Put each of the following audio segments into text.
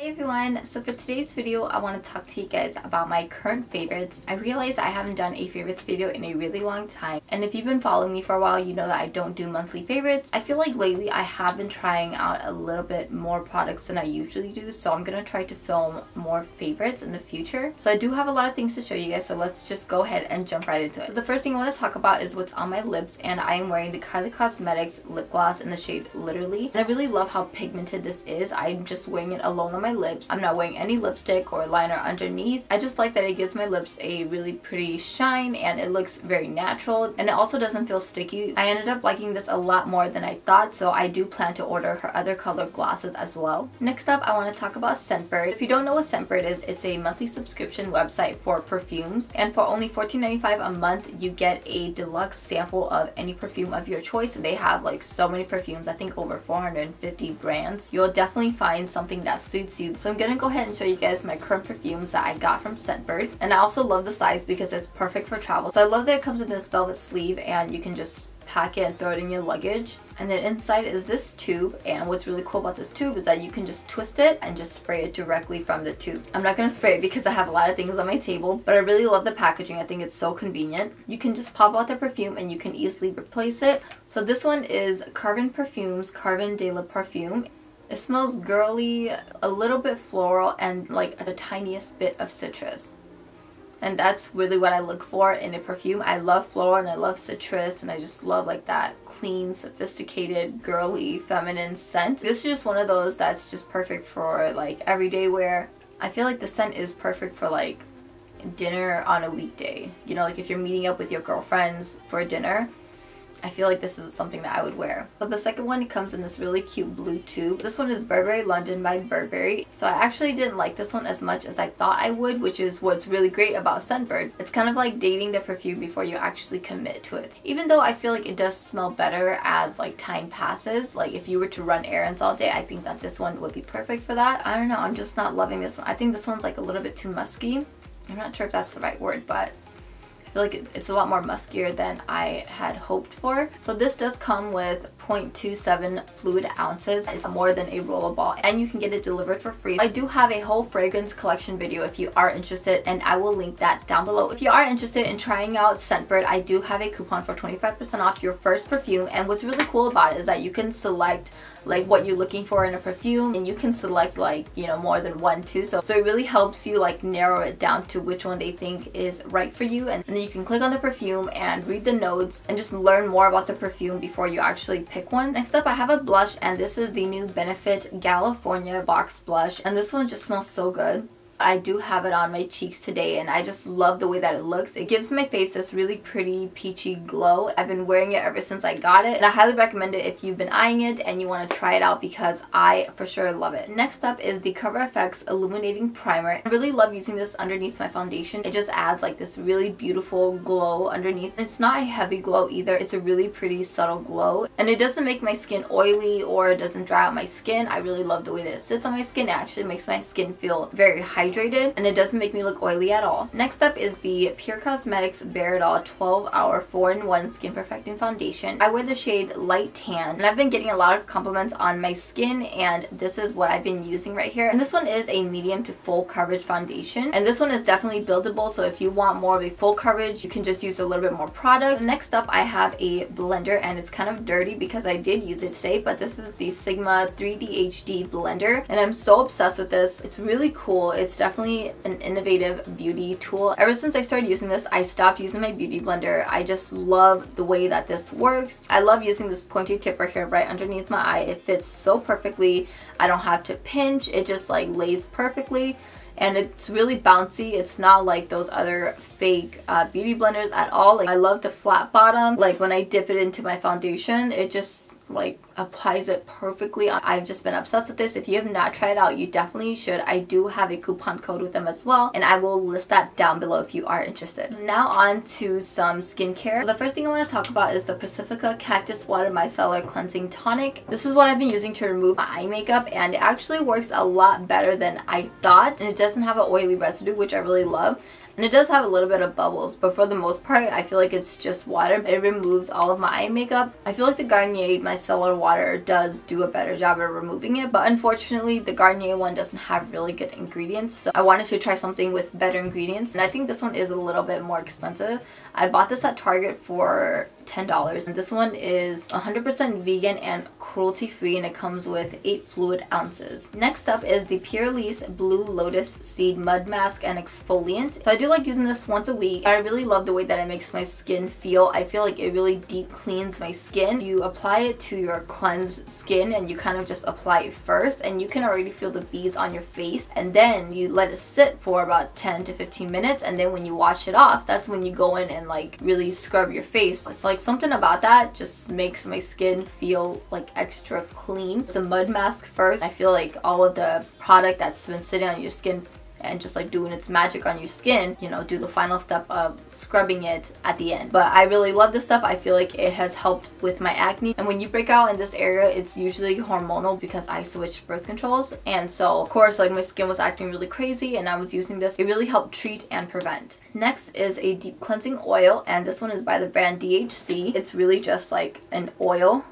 Hey everyone, so for today's video I want to talk to you guys about my current favorites. I realized I haven't done a favorites video in a really long time, and if you've been following me for a while you know that I don't do monthly favorites. I feel like lately I have been trying out a little bit more products than I usually do, so I'm gonna try to film more favorites in the future. So I do have a lot of things to show you guys, so let's just go ahead and jump right into it. So the first thing I want to talk about is what's on my lips, and I am wearing the Kylie Cosmetics lip gloss in the shade Literally, and I really love how pigmented this is. I'm just wearing it alone on my lips. I'm not wearing any lipstick or liner underneath. I just like that it gives my lips a really pretty shine and it looks very natural, and it also doesn't feel sticky. I ended up liking this a lot more than I thought, so I do plan to order her other colored glosses as well. Next up, I want to talk about Scentbird. If you don't know what Scentbird is, it's a monthly subscription website for perfumes, and for only $14.95 a month you get a deluxe sample of any perfume of your choice. They have like so many perfumes, I think over 450 brands. You'll definitely find something that suits you. So I'm gonna go ahead and show you guys my current perfumes that I got from Scentbird, and I also love the size because it's perfect for travel. So I love that it comes in this velvet sleeve and you can just pack it and throw it in your luggage. And then inside is this tube, and what's really cool about this tube is that you can just twist it and just spray it directly from the tube. I'm not going to spray it because I have a lot of things on my table, but I really love the packaging. I think it's so convenient. You can just pop out the perfume and you can easily replace it. So this one is Carven Perfumes Carven de la Parfum. It smells girly, a little bit floral, and like the tiniest bit of citrus. And that's really what I look for in a perfume. I love floral and I love citrus, and I just love like that clean, sophisticated, girly, feminine scent. This is just one of those that's just perfect for like everyday wear. I feel like the scent is perfect for like dinner on a weekday. You know, like if you're meeting up with your girlfriends for dinner, I feel like this is something that I would wear. So the second one, it comes in this really cute blue tube. This one is Burberry London by Burberry. So I actually didn't like this one as much as I thought I would, which is what's really great about Scentbird. It's kind of like dating the perfume before you actually commit to it. Even though I feel like it does smell better as like time passes, like if you were to run errands all day, I think that this one would be perfect for that. I don't know, I'm just not loving this one. I think this one's like a little bit too musky. I'm not sure if that's the right word, but I feel like it's a lot more muskier than I had hoped for. So this does come with 0.27 fluid ounces. It's more than a rollerball, and you can get it delivered for free. I do have a whole fragrance collection video if you are interested, and I will link that down below. If you are interested in trying out Scentbird, I do have a coupon for 25% off your first perfume, and what's really cool about it is that you can select like what you're looking for in a perfume, and you can select like, you know, more than one too. So it really helps you like narrow it down to which one they think is right for you, and then you can click on the perfume and read the notes and just learn more about the perfume before you actually pick one. Next up, I have a blush, and this is the new Benefit California Box Blush, and this one just smells so good. I do have it on my cheeks today, and I just love the way that it looks. It gives my face this really pretty peachy glow. I've been wearing it ever since I got it, and I highly recommend it if you've been eyeing it and you want to try it out, because I for sure love it. Next up is the Cover FX Illuminating Primer. I really love using this underneath my foundation. It just adds like this really beautiful glow underneath. It's not a heavy glow either. It's a really pretty subtle glow, and it doesn't make my skin oily or it doesn't dry out my skin. I really love the way that it sits on my skin. It actually makes my skin feel very hydrated, and it doesn't make me look oily at all. Next up is the Pure Cosmetics Bare It All 12-Hour 4-in-1 Skin Perfecting Foundation. I wear the shade Light Tan, and I've been getting a lot of compliments on my skin, and this is what I've been using right here. And this one is a medium to full coverage foundation, and this one is definitely buildable, so if you want more of a full coverage, you can just use a little bit more product. Next up, I have a blender, and it's kind of dirty because I did use it today, but this is the Sigma 3D HD blender, and I'm so obsessed with this. It's really cool. It's definitely an innovative beauty tool. Ever since I started using this, I stopped using my beauty blender. I just love the way that this works. I love using this pointy tip right here right underneath my eye. It fits so perfectly. I don't have to pinch. It just like lays perfectly, and it's really bouncy. It's not like those other fake beauty blenders at all. Like, I love the flat bottom. Like when I dip it into my foundation, it just like applies it perfectly. I've just been obsessed with this. If you have not tried it out, you definitely should. I do have a coupon code with them as well, and I will list that down below if you are interested. Now on to some skincare. The first thing I want to talk about is the Pacifica Cactus Water Micellar Cleansing Tonic. This is what I've been using to remove my eye makeup, and it actually works a lot better than I thought, and it doesn't have an oily residue, which I really love. and it does have a little bit of bubbles, but for the most part I feel like it's just water. It removes all of my eye makeup. I feel like the Garnier Micellar water does do a better job of removing it, but unfortunately the Garnier one doesn't have really good ingredients, so I wanted to try something with better ingredients, and I think this one is a little bit more expensive. I bought this at Target for $10, and this one is 100% vegan and cruelty free, and it comes with 8 fluid ounces. Next up is the Purlisse Blue Lotus Seed Mud Mask and Exfoliant. So I do like using this once a week. I really love the way that it makes my skin feel. I feel like it really deep cleans my skin. You apply it to your cleansed skin and you kind of just apply it first, and you can already feel the beads on your face, and then you let it sit for about 10 to 15 minutes, and then when you wash it off, that's when you go in and like really scrub your face. It's like something about that just makes my skin feel like extra clean. It's a mud mask first. I feel like all of the product that's been sitting on your skin and just like doing its magic on your skin, you know, do the final step of scrubbing it at the end. But I really love this stuff. I feel like it has helped with my acne, and when you break out in this area, it's usually hormonal because I switched birth controls, and so of course like my skin was acting really crazy and I was using this. It really helped treat and prevent. Next is a deep cleansing oil, and this one is by the brand DHC. It's really just like an oil.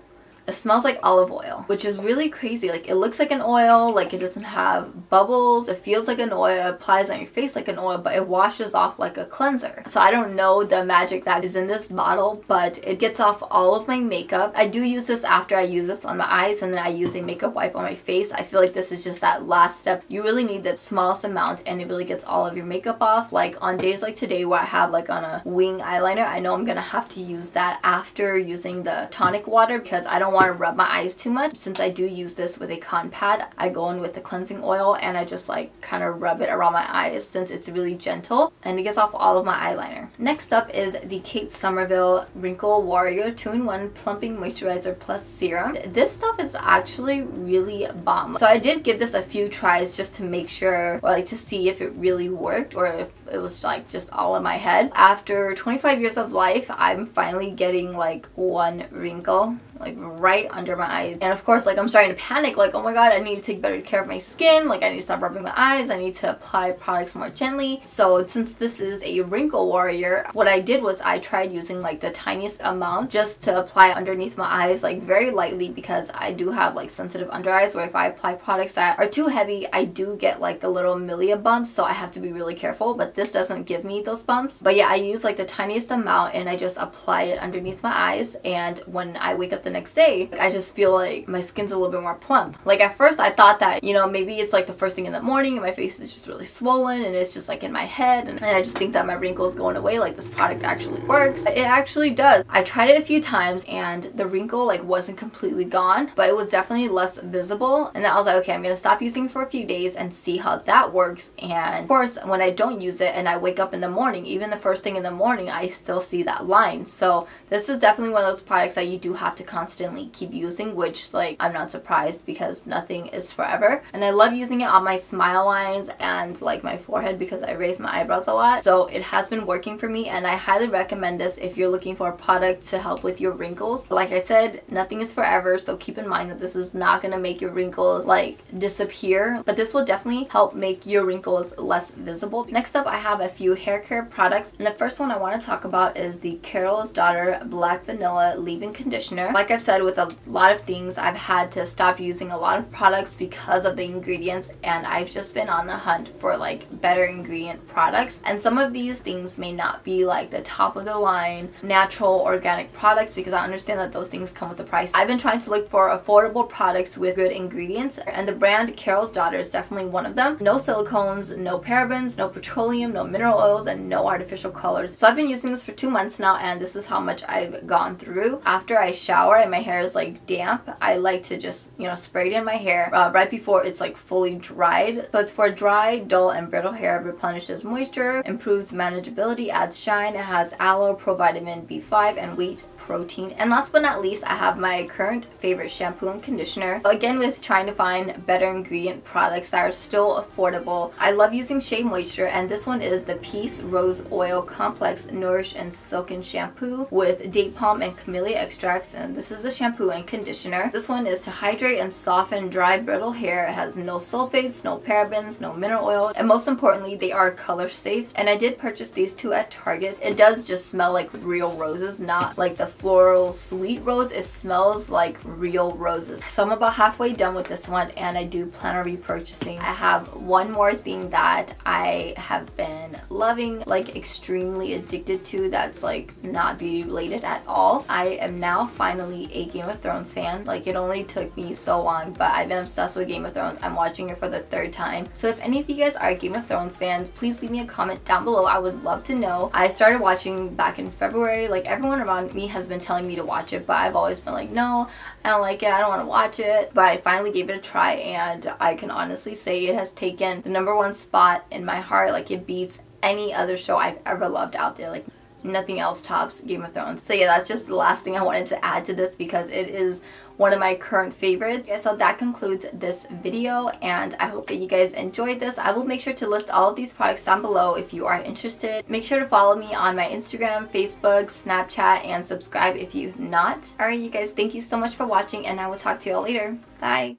It smells like olive oil, which is really crazy. Like, it looks like an oil, like it doesn't have bubbles, it feels like an oil, it applies on your face like an oil, but it washes off like a cleanser. So I don't know the magic that is in this bottle, but it gets off all of my makeup. I do use this after I use this on my eyes, and then I use a makeup wipe on my face. I feel like this is just that last step. You really need that smallest amount, and it really gets all of your makeup off. Like on days like today where I have like on a wing eyeliner, I know I'm gonna have to use that after using the tonic water because I don't want to rub my eyes too much. Since I do use this with a cotton pad, I go in with the cleansing oil and I just like kind of rub it around my eyes since it's really gentle, and it gets off all of my eyeliner. Next up is the Kate Somerville Wrinkle Warrior 2-in-1 Plumping Moisturizer Plus Serum. This stuff is actually really bomb. So I did give this a few tries just to make sure, or like to see if it really worked or if it was like just all in my head. After 25 years of life, I'm finally getting like one wrinkle like right under my eyes, and of course like I'm starting to panic, like oh my god, I need to take better care of my skin, like I need to stop rubbing my eyes, I need to apply products more gently. So since this is a wrinkle warrior, what I did was I tried using like the tiniest amount just to apply underneath my eyes, like very lightly, because I do have like sensitive under eyes where if I apply products that are too heavy I do get like the little milia bumps, so I have to be really careful, but this doesn't give me those bumps. But yeah, I use like the tiniest amount and I just apply it underneath my eyes, and when I wake up the next day, I just feel like my skin's a little bit more plump. Like at first I thought that, you know, maybe it's like the first thing in the morning and my face is just really swollen and it's just like in my head, and I just think that my wrinkles going away, like this product actually works. It actually does. I tried it a few times and the wrinkle like wasn't completely gone, but it was definitely less visible, and I was like, okay, I'm gonna stop using it for a few days and see how that works. And of course when I don't use it and I wake up in the morning, even the first thing in the morning, I still see that line. So this is definitely one of those products that you do have to constantly keep using, which like I'm not surprised because nothing is forever. And I love using it on my smile lines and like my forehead because I raise my eyebrows a lot. So it has been working for me, and I highly recommend this if you're looking for a product to help with your wrinkles. Like I said, nothing is forever, so keep in mind that this is not gonna make your wrinkles like disappear, but this will definitely help make your wrinkles less visible. Next up, I have a few hair care products, and the first one I want to talk about is the Carol's Daughter Black Vanilla Leave-In Conditioner. Like I've said, with a lot of things, I've had to stop using a lot of products because of the ingredients, and I've just been on the hunt for like better ingredient products, and some of these things may not be like the top of the line natural organic products because I understand that those things come with a price. I've been trying to look for affordable products with good ingredients, and the brand Carol's Daughter is definitely one of them. No silicones, no parabens, no petroleum, no mineral oils, and no artificial colors. So I've been using this for 2 months now, and this is how much I've gone through. After I shower and my hair is like damp, I like to just, you know, spray it in my hair right before it's like fully dried. So it's for dry, dull, and brittle hair, replenishes moisture, improves manageability, adds shine. It has aloe, provitamin B5, and wheat protein. And last but not least, I have my current favorite shampoo and conditioner. Again, with trying to find better ingredient products that are still affordable, I love using Shea Moisture, and this one is the Peace Rose Oil Complex Nourish and Silken Shampoo with date palm and camellia extracts, and this is the shampoo and conditioner. This one is to hydrate and soften dry brittle hair. It has no sulfates, no parabens, no mineral oil, and most importantly, they are color safe. And I did purchase these two at Target. It does just smell like real roses, not like the floral sweet rose. It smells like real roses. So I'm about halfway done with this one, and I do plan on repurchasing. I have one more thing that I have been loving, like extremely addicted to, that's like not beauty related at all. I am now finally a Game of Thrones fan. Like, it only took me so long, but I've been obsessed with Game of Thrones. I'm watching it for the third time. So if any of you guys are a Game of Thrones fan, please leave me a comment down below. I would love to know. I started watching back in February. Like, everyone around me has been telling me to watch it, but I've always been like, no, I don't like it, I don't want to watch it. But I finally gave it a try, and I can honestly say it has taken the #1 spot in my heart. Like, it beats any other show I've ever loved out there. Like, nothing else tops Game of Thrones. So yeah, that's just the last thing I wanted to add to this because it is one of my current favorites. Yeah, so that concludes this video, and I hope that you guys enjoyed this. I will make sure to list all of these products down below if you are interested. Make sure to follow me on my Instagram, Facebook, Snapchat, and subscribe if you've not. Alright, you guys, thank you so much for watching, and I will talk to you all later. Bye!